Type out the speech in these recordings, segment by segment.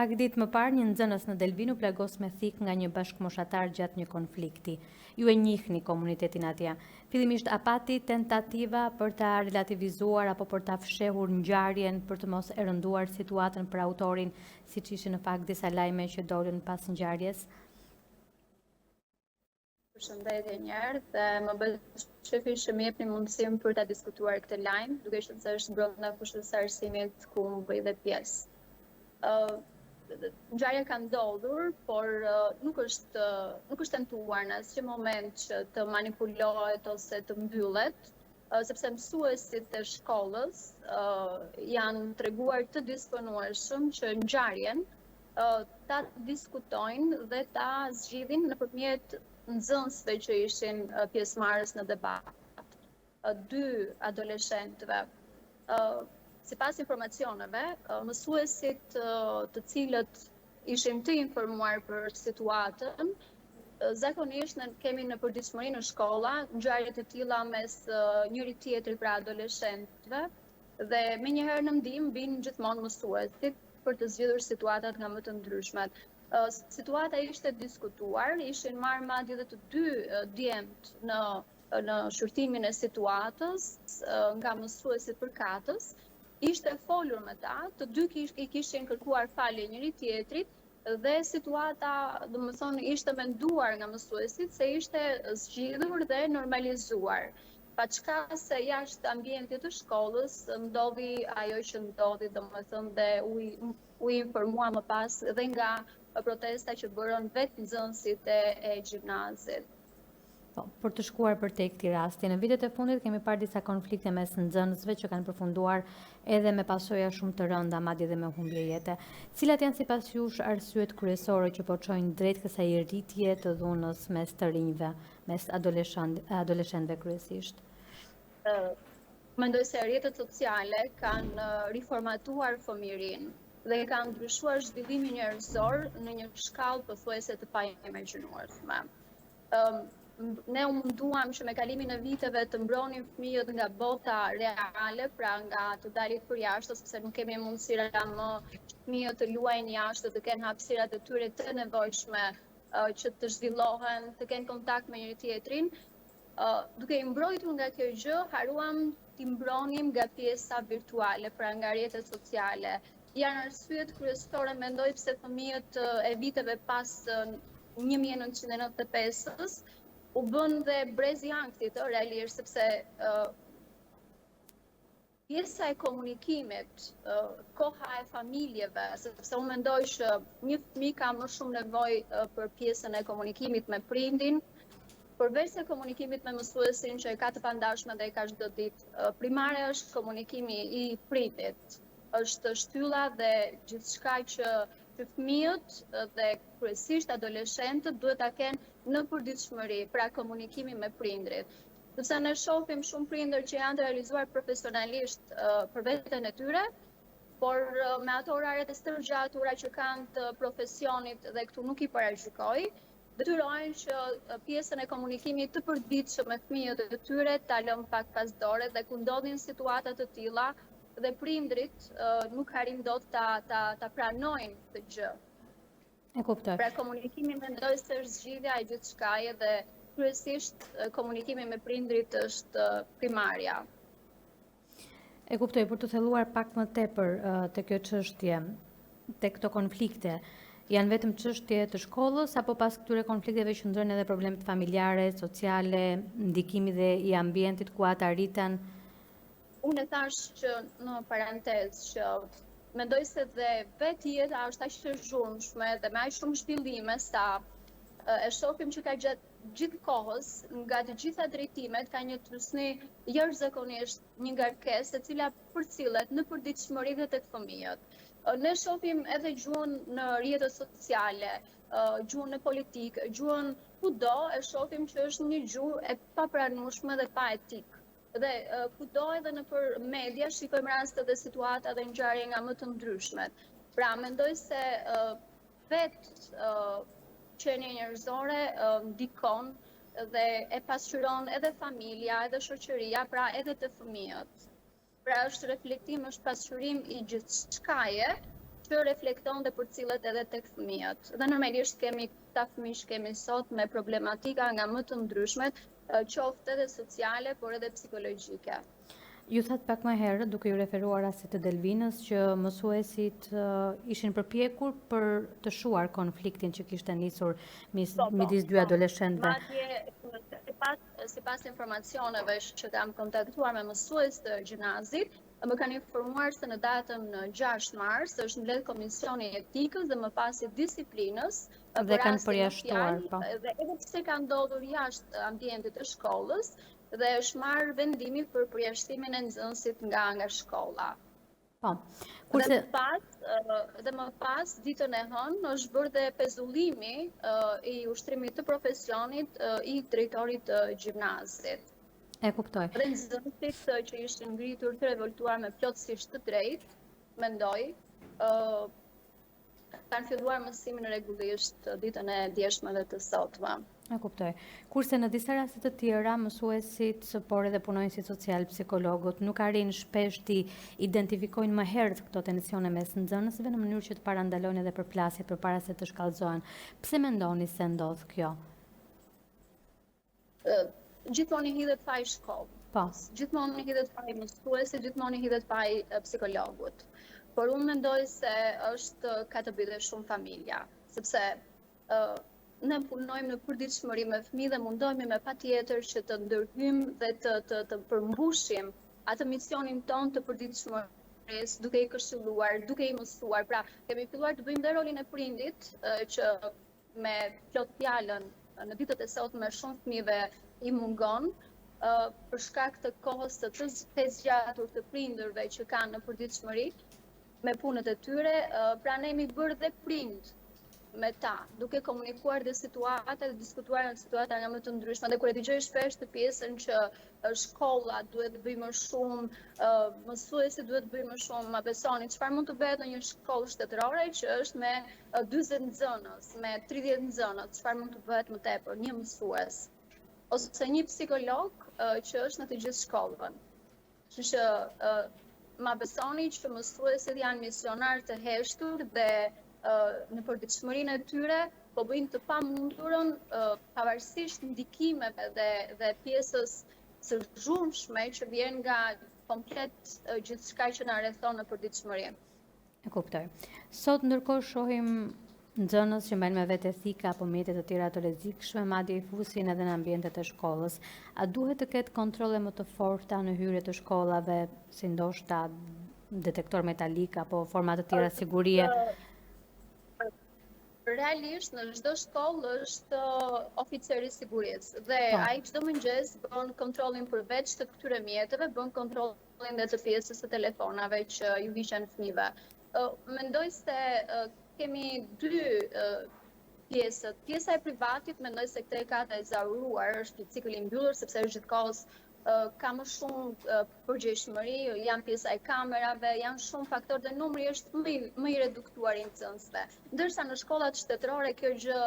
Pak ditë më parë, një nxënës në Delvin u plagos me thik nga një bashkëmoshatar gjatë një konflikti. Ju e njihni komunitetin atje. Fillimisht a pati tentativa për ta relativizuar apo për ta fshehur ngjarjen për të mos e rënduar situatën për autorin, siç ishin në fakt disa lajme që dolën pas ngjarjes? Përshëndetje njerë dhe më bëhet shefi që më jepni mundësinë për ta diskutuar këtë lajm, duke qenë se është brenda fushës së arsimit ku më bëj dhe pjesë. Ngjarja ka ndodhur, por nuk është tentuar në asnjë moment që të manipulohet ose të mbyllet, sepse mësuesit e shkollës janë treguar të disponueshëm që ngjarjen ta diskutojnë dhe ta zgjidhin nëpërmjet nxënësve që ishin pjesëmarrës në debat. Dy adoleshentëve. Sipas informacioneve, mësuesit të cilët ishin të informuar për situatën, zakonisht kemi në përditshmëri në shkolla ngjarje të tilla mes njëri tjetrit pra adoleshentëve dhe menjëherë në ndihmë vijnë gjithmonë mësuesit për të zgjidhur situatat nga më të ndryshmet. Situata ishte diskutuar, ishin marrë madje edhe të dy djemt në shqyrtimin e situatës nga mësuesit përkatës. Ishte folur me ta, të dy i kishin kërkuar falje njëri tjetrit dhe situata, domethënë, ishte menduar nga mësuesit se ishte zgjidhur dhe normalizuar. Paçka se jashtë ambientit të shkollës ndodhi ajo që ndodhi, domethënë, dhe u informua më pas dhe nga protesta që bërën vetë nxënësit e gjimnazit. Për të shkuar për te këtij rasti, në vitet e fundit kemi parë disa konflikte mes nxënësve që kanë përfunduar edhe me pasoja shumë të rënda, madje edhe me humbje jete. Cilat janë sipas jush arsyet kryesore që po çojnë drejt kësaj rritje të dhunës mes të rinjve, mes adoleshentëve kryesisht? Mendoj se rrjetet sociale kanë riformatuar fëmijërinë dhe kanë ndryshuar zhvillimin njerëzor në një shkallë pothuajse të paimagjinueshme. Ne u munduam që me kalimin e viteve të mbronim fëmijët nga bota reale, pra nga të dalit për jashtë, sepse nuk kemi mundësira më fëmijët të luajnë jashtë, të kenë hapësirat e tyre të nevojshme që të zhvillohen, të kenë kontakt me njëri tjetrin. Duke i mbrojtur nga kjo gjë, haruam t'i mbronim nga pjesa virtuale, pra nga rrjetet sociale. Janë arsyet kryesore, mendoj, pse fëmijët e viteve pas 1995-s u bën dhe brezi ankthit realisht, sepse pjesa e komunikimit, koha e familjeve, sepse unë mendoj që një fëmijë ka më shumë nevojë për pjesën e komunikimit me prindin, përveç se komunikimit me mësuesin që e ka të pandashme dhe e ka çdo ditë. Primare është komunikimi i prindit, është shtylla dhe gjithçka që fëmijët dhe kryesisht adoleshentët duhet ta kenë në përditshmëri, pra komunikimi me prindrit. Sepse ne shohim shumë prindër që janë të realizuar profesionalisht për veten e tyre, por me ato oraret e stërgjatura që kanë të profesionit dhe këtu nuk i paragjykoj, detyrohen që pjesën e komunikimit të përditshëm me fëmijët e tyre ta lënë pak pas dore dhe ku ndodhin situata të tilla dhe prindrit nuk harin dot ta pranojnë këtë gjë. E kuptoj. Pra komunikimi mendoj se është zgjidhja e gjithçkaje dhe kryesisht komunikimi me prindrit është primarja. E kuptoj, për të thelluar pak më tepër te kjo çështje, te këto konflikte, janë vetëm çështje të shkollës apo pas këtyre konflikteve qëndrojnë edhe problemet familjare, sociale, ndikimi dhe i ambientit ku ata rriten? Unë e thash që në parantezë që mendoj se dhe vetë jeta është aq e zhurmshme dhe me aq shumë zhvillime sa e shohim që ka gjatë gjithë kohës, nga të gjitha drejtimet, ka një trysni jashtëzakonisht, një ngarkesë e cila përcillet në përditshmëri dhe tek fëmijët. Ne shohim edhe gjuhën në rrjetet sociale, gjuhën e politikë, gjuhën kudo e shohim që është një gjuhë e papranueshme dhe pa etikë. Dhe kudo edhe nëpër media shikojmë raste dhe situata dhe ngjarje nga më të ndryshmet. Pra mendoj se vetë qenia njerëzore ndikon dhe e pasqyron edhe familja, edhe shoqëria, pra edhe të fëmijët. Pra është reflektim, është pasqyrim i gjithçkaje që reflekton dhe për cilët edhe tek fëmijët. Dhe normalisht kemi këta fëmijë kemi sot me problematika nga më të ndryshmet, qoftë edhe sociale, por edhe psikologjike. Ju thatë pak më herët, duke ju referuar rastit të Delvinës, që mësuesit ishin përpjekur për të shuar konfliktin që kishte nisur midis dy adoleshentëve. Madje, sipas informacioneve që kam kontaktuar me mësues të gjimnazit, më kanë informuar se në datën 6 mars është mbledh komisioni etikës dhe më pas i disiplinës dhe kanë përjashtuar, po. Dhe edhe pse ka ndodhur jashtë ambientit të shkollës, dhe është marrë vendimi për përjashtimin e nxënësit nga shkolla. Po. Dhe më pas, ditën e hënë, është bërë dhe pezullimi i ushtrimit të profesionit i drejtorit të gjimnazit. E kuptoj. Dhe nxënësit që ishin ngritur të revoltuar me plotësisht të drejtë, mendoj, kanë filluar mësimin rregullisht ditën e djeshme dhe të sotme. E kuptoj. Kurse në disa raste të tjera, mësuesit, por edhe punonjësit social, psikologët, nuk arrin shpesh të identifikojnë më herët këto tensione mes nxënësve në mënyrë që të parandalojnë edhe përplasjet përpara se të shkallëzohen. Pse mendoni se ndodh kjo? Gjithmonë i hidhet pa i shkollë. Po. Gjithmonë i hidhet pa i mësuesit, gjithmonë i hidhet pa i psikologut. Por unë mendoj se ka të bëjë shumë familja, sepse ne punojmë në përditshmëri me fëmijë dhe mundohemi me patjetër që të ndërhyjmë dhe të përmbushim atë misionin ton të përditshmërisë, duke i këshilluar, duke i mësuar. Pra, kemi filluar të bëjmë dhe rolin e prindit, që me plot fjalën në ditët e sotme shumë fëmijëve i mungon, për shkak të kohës të zgjatur të prindërve që kanë në përditshmëri me punët e tyre, pra ne jemi bërë dhe prind me ta, duke komunikuar dhe situata dhe diskutuar në situata nga më të ndryshme. Dhe kur e dëgjoj shpesh të pjesën që shkolla duhet të bëjë më shumë, mësuesi duhet të bëjë më shumë, ma besoni, çfarë mund të bëhet në një shkollë shtetërore që është me 40 nxënës, me 30 nxënës, çfarë mund të bëhet më tepër, një mësues, ose një psikolog që është në të gjithë shkollën. Kështu që ma besoni që mësuesit janë misionar të heshtur dhe në përditshmërinë e tyre po bëjnë të pamundurën pavarësisht ndikimeve dhe pjesës së zhurmshme që vjen nga komplet gjithçka që na rrethon në përditshmëri. E kuptoj. Sot ndërkohë shohim nxënës që mbajnë me vete thika apo mjete të tjera të rrezikshme, madje i fusin edhe në ambientet e shkollës. A duhet të ketë kontrolle më të forta në hyrje të shkollave, si ndoshta detektor metalik apo forma të tjera sigurie? Realisht në çdo shkollë është oficeri i sigurisë dhe ai çdo mëngjes bën kontrollin përveç të këtyre mjeteve, bën kontrollin dhe të pjesës së telefonave që ju hiqen fëmijëve. Mendoj se kemi dy pjesët. Pjesa e privatit mendoj se këtë e ka të ezauruar, është cikël i mbyllur sepse është gjithkohës ka më shumë përgjegjshmëri, janë pjesa e kamerave, janë shumë faktorë dhe numri është më i reduktuar i nxënësve. Ndërsa në shkollat shtetërore kjo gjë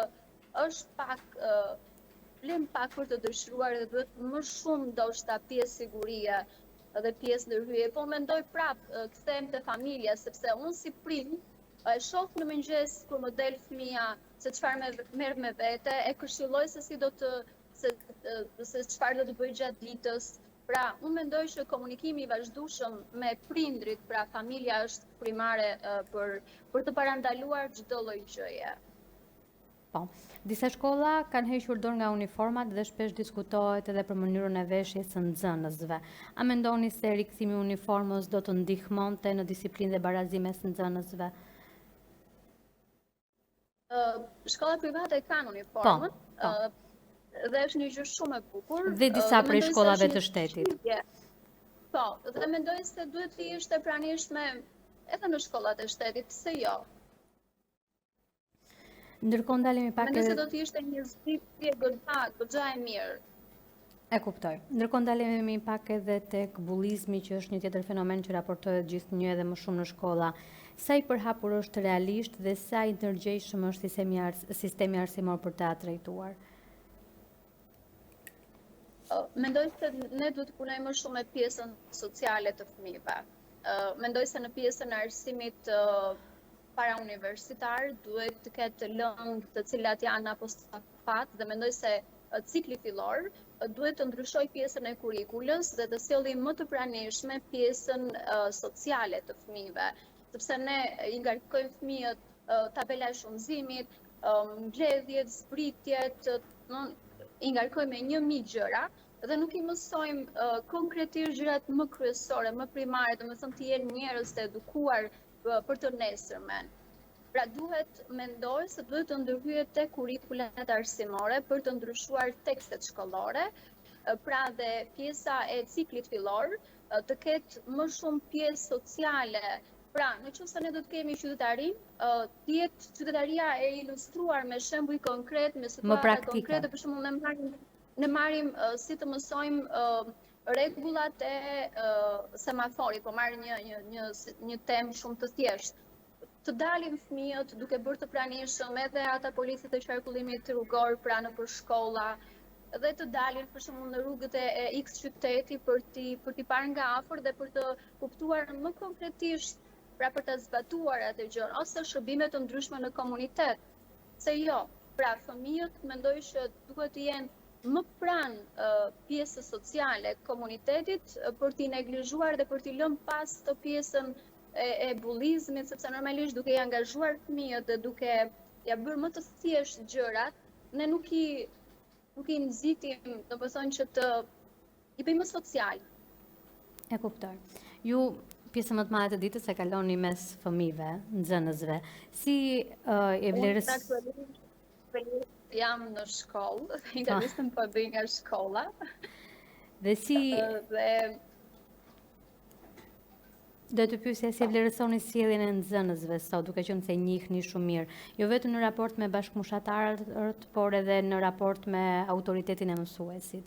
është pak për të dëshiruar dhe duhet më shumë ndoshta pjesë sigurie dhe pjesë ndërhyje. Po mendoj prapë kthehem te familja, sepse unë si prind e shoh në mëngjes kur më del fëmia se çfarë merr me vete, e këshilloj se si do të se çfarë do të bëj gjatë ditës. Pra, unë mendoj që komunikimi i vazhdueshëm me prindrit, pra familja është primare për të parandaluar çdo lloj gjëje. Po, disa shkolla kanë hequr dorë nga uniformat dhe shpesh diskutohet edhe për mënyrën e veshjes së nxënësve. A mendoni se rikthimi i uniformës do të ndihmonte në disiplinë dhe barazim mes nxënësve? Shkollat private kanë uniformën. Dhe është një gjë shumë e bukur. Dhe disa prej shkollave të shtetit. Po, dhe mendoj se duhet të ishte pranishme edhe në shkollat e shtetit, pse jo? Ndërkohë ndalemi pak. Mendoj se do të ishte një zgjidhje goxha e mirë. E kuptoj. Ndërkohë ndalemi pak edhe tek bullizmi, që është një tjetër fenomen që raportohet gjithnjë edhe më shumë në shkolla. Sa i përhapur është realisht dhe sa i ndërgjegjshëm është sistemi arsimor për ta trajtuar? Mendoj se ne duhet të punojmë më shumë me pjesën sociale të fëmijëve. Mendoj se në pjesën e arsimit para universitar, duhet të ketë lëndë të cilat janë apostafat dhe mendoj se cikli fillor duhet të ndryshoj pjesën e kurikulës dhe të sjellë më të pranishme pjesën sociale të fëmijëve, sepse ne i ngarkojmë fëmijët tabela e shumëzimit, mbledhjet, zbritjet, i ngarkojmë me 1000 gjëra dhe nuk i mësojmë konkretisht gjërat më kryesore, më primare, domethënë të jenë njerëz të edukuar për të nesërmen. Pra mendoj se duhet të ndërhyet te kurrikulat arsimore për të ndryshuar tekstet shkollore, pra dhe pjesa e ciklit fillor të ketë më shumë pjesë sociale. Pra, nëse ne do të kemi qytetari, të jetë qytetaria e ilustruar me shembuj konkret, me situata konkrete, për shembull ne marrim si të mësojmë rregullat e semaforit, po marr një temë shumë të thjeshtë. Të dalin fëmijët duke bërë të pranishëm edhe ata policët e qarkullimit rrugor pranë për shkolla, dhe të dalin për shembull në rrugët e X qyteti për t'i parë nga afër dhe për të kuptuar më konkretisht, pra për të zbatuar atë gjë, ose shërbime të ndryshme në komunitet. Se jo, pra fëmijët mendoj që duhet të jenë më pranë pjesës sociale komunitetit për t'i neglizhuar dhe për t'i lënë pas të pjesën e bullizmit, sepse normalisht duke i angazhuar fëmijët dhe duke ja bërë më të thjeshtë gjërat, ne nuk i nxitim, domethënë që të i bëjmë social. E kuptoj. Ju pjesën më të madhe të ditës e kaloni mes fëmijëve, nxënësve. Si e vlerës? Jam në shkollë, intervistën po bëj nga shkolla. Dhe si Do të pyesja si e vlerësoni sjelljen e nxënësve sot, duke qenë se njihni shumë mirë, jo vetëm në raport me bashkëmoshatarët, por edhe në raport me autoritetin e mësuesit.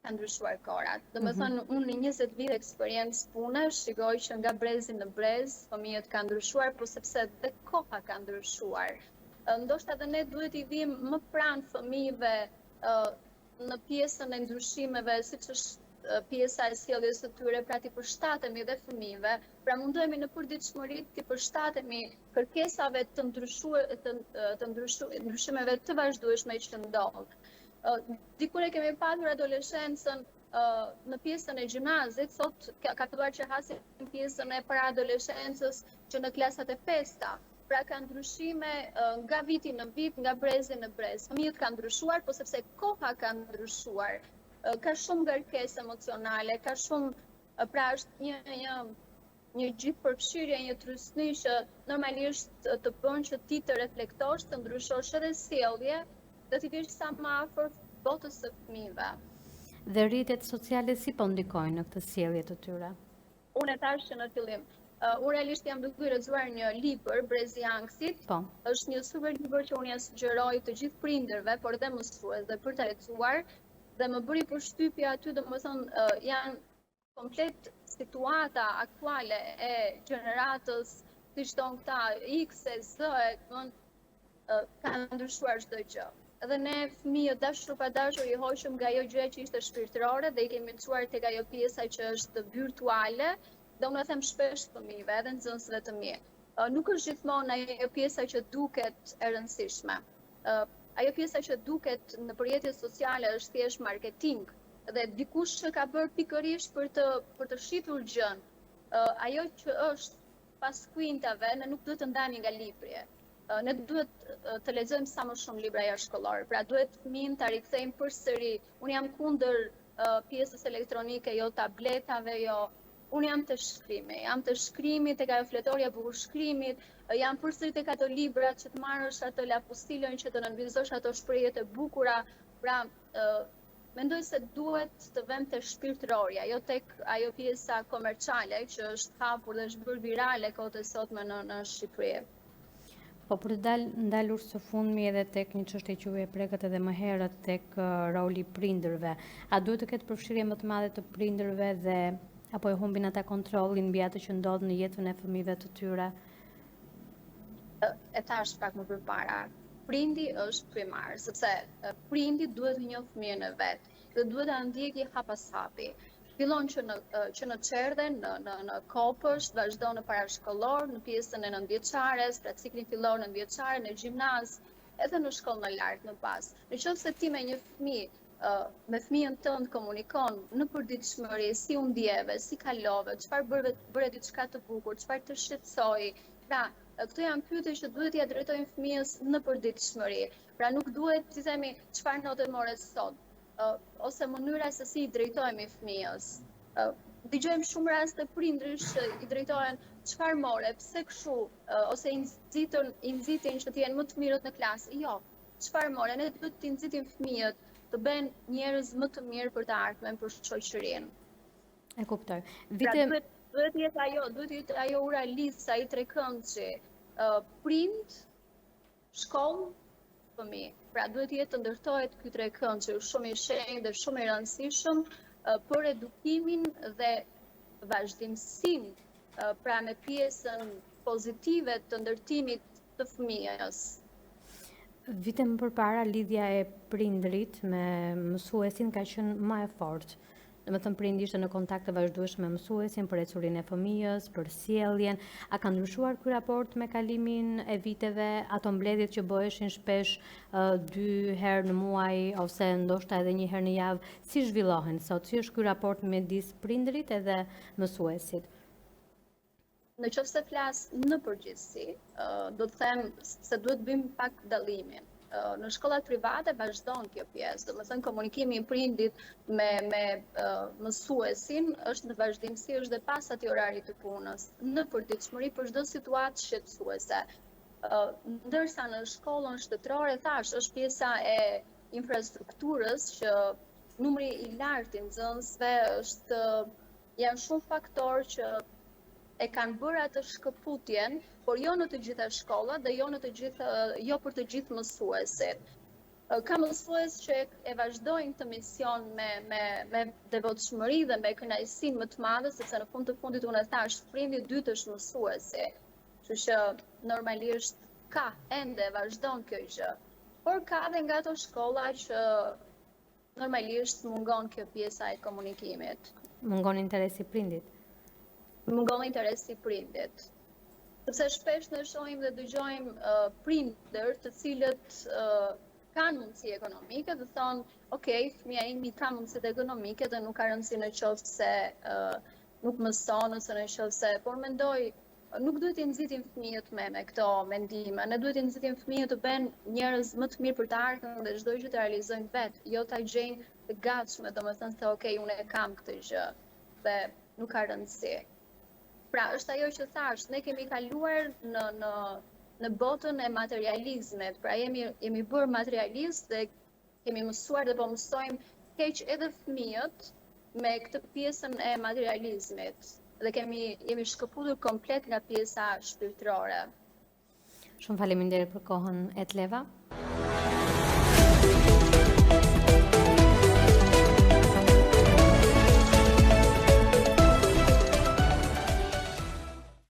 Ka ndryshuar korat. Domethënë, unë në 20 vite eksperiencë pune, shikoj që nga brezi në brez, fëmijët kanë ndryshuar, por sepse dhe koha ka ndryshuar. Ndoshta edhe ne duhet i vim më pranë fëmijëve në pjesën e ndryshimeve, siç është pjesa e sjelljes së tyre, pra ti përshtatemi dhe fëmijëve, pra mundohemi në përditshmëri ti përshtatemi kërkesave të ndryshimeve të vazhdueshme që ndodh. Dikur e kemi pasur adoleshencën në pjesën e gjimnazit, sot ka filluar që hasim pjesën e paraadoleshencës që në klasat e pesta. Pra ka ndryshime nga viti në vit, nga brezi në brez. Fëmijët kanë ndryshuar, po sepse koha ka ndryshuar. Ka shumë ngarkesë emocionale, ka shumë, pra është një gjithë përfshirje, një trysni që normalisht të bën që ti të reflektosh, të ndryshosh edhe sjellje, dhe të vish sa më afër botës së fëmijëve. Dhe rrjetet sociale si po ndikojnë në këtë sjellje të tyre? Unë e thash që në fillim, unë realisht jam duke lexuar një libër, Brezi i Ankthit. Është një super libër që unë ja sugjeroj të gjithë prindërve, por edhe mësuesve për ta lexuar. Dhe më bëri përshtypje aty, domethënë janë komplet situata aktuale e gjeneratës, siç thon këta X e Z, ka ndryshuar çdo gjë. Edhe ne fëmijët dashur pa dashur i hoqëm nga ajo gjë që ishte shpirtërore dhe i kemi çuar tek ajo pjesa që është virtuale, dhe unë e them shpesh fëmijëve, edhe nxënësve të mi. Nuk është gjithmonë ajo pjesa që duket e rëndësishme. Ajo pjesa që duket në përjetjet sociale është thjesht marketing dhe dikush që ka bërë pikërisht për të shitur gjën. Ajo që është pas kuintave, ne nuk duhet të ndani nga libri. Ne duhet të lexojmë sa më shumë libra jashtëkollor. Pra duhet fëmijën ta rikthejmë përsëri. Unë jam kundër pjesës elektronike, jo tabletave, jo. Unë jam të shkrimi, tek ajo fletorja bukur shkrimit, jam përsëri tek ato libra që të marrësh atë lapostilën që të nënvizosh ato shprehjet e bukura. Pra, mendoj se duhet të vëmë te shpirtërorja, jo tek ajo pjesa komerciale që është hapur dhe është bërë virale kohët e sotme në Shqipëri. Po për të ndalur së fundmi edhe tek një çështje që u e prekët edhe më herët tek roli prindërve, a duhet të ketë përfshirje më të madhe të prindërve dhe apo e humbin ata kontrollin mbi atë që ndodh në jetën e fëmijëve të tyre? E thash pak më përpara, prindi është primar, sepse prindi duhet të njohë fëmijën e vet dhe duhet ta ndjekë hap pas hapi. Fillon që në çerdhe, në kopësht, vazhdon në parashkollor, në pjesën e nëntëvjeçares, pra ciklin fillor nëntëvjeçare, në gjimnaz, edhe në shkollë në lartë më pas. Nëse ti me një fëmijë me fëmijën tënd komunikon në përditshmëri, si u ndjeve, si kalove, çfarë bëre diçka të bukur, çfarë të shqetësoi. Pra, këto janë pyetje që duhet ja drejtojmë fëmijës në përditshmëri. Pra nuk duhet të themi çfarë note more sot, ose mënyra se si i drejtojmë fëmijës. Dëgjojmë shumë raste prindërish që i drejtohen çfarë more, pse kështu, ose i nxitin që të jenë më të mirët në klasë. Jo, çfarë more, ne duhet t'i nxitim fëmijët të bëhen njerëz më të mirë për të ardhmen, për shoqërinë. E kuptoj. Pra duhet jetë ajo ura lidhsa, ai trekëndçi, prind, shkollë, fëmijë. Pra duhet jetë të ndërtohet ky trekëndçi shumë i shenjtë dhe shumë i rëndësishëm për edukimin dhe vazhdimsinë, pra me pjesën pozitive të ndërtimit të fëmijës. Vite më përpara, lidhja e prindrit me mësuesin ka qenë më e fortë. Domethënë prindi ishte në kontakt të vazhdueshëm me mësuesin për ecurinë e fëmijës, për sjelljen. A ka ndryshuar ky raport me kalimin e viteve, ato mbledhjet që bëheshin shpesh 2 herë në muaj ose ndoshta edhe 1 herë në javë, si zhvillohen sot? Si është ky raport midis prindrit edhe mësuesit? Në qoftë se flas në përgjithësi, do të them se duhet bëjmë pak dallimin. Në shkollat private vazhdon kjo pjesë, domethënë komunikimi i prindit me mësuesin është në vazhdimsi, është dhe pas atij orarit të punës, në përditshmëri për çdo situatë shqetësuese. Ndërsa në shkollën shtetërore, thash, është pjesa e infrastrukturës që numri i lartë i nxënësve janë shumë faktorë që e kanë bërë atë shkëputjen, por jo në të gjitha shkollat dhe jo për të gjithë mësuesit. Ka mësues që e vazhdojnë këtë mision me devotshmëri dhe me kënaqësinë më të madhe, sepse në fund të fundit unë thash, prindi i dytë është mësuesi. Kështu që normalisht ka ende vazhdon kjo gjë. Por ka edhe nga ato shkolla që normalisht mungon kjo pjesa e komunikimit. Mungon interesi prindit. Mungon interesi prindit. Sepse shpesh ne shohim dhe dëgjojmë prindër të cilët kanë mundësi ekonomike dhe thonë, ok, fëmia imi ka mundësitë ekonomike dhe nuk ka rëndësi në qoftë se nuk mëson ose në qoftë se, por mendoj, nuk duhet i nxitim fëmijët me këto mendime, ne duhet i nxitim fëmijët të bëjnë njerëz më të mirë për të ardhmen dhe çdo gjë të realizojnë vetë, jo ta gjejnë të gatshme, domethënë se ok, unë e kam këtë gjë dhe nuk ka rëndësi. Pra, është ajo që thash, ne kemi kaluar në botën e materializmit, pra jemi bërë materialist dhe kemi mësuar dhe po mësojmë keq edhe fëmijët me këtë pjesën e materializmit dhe jemi shkëputur komplet nga pjesa shpirtërore. Shumë faleminderit për kohën, Etleva.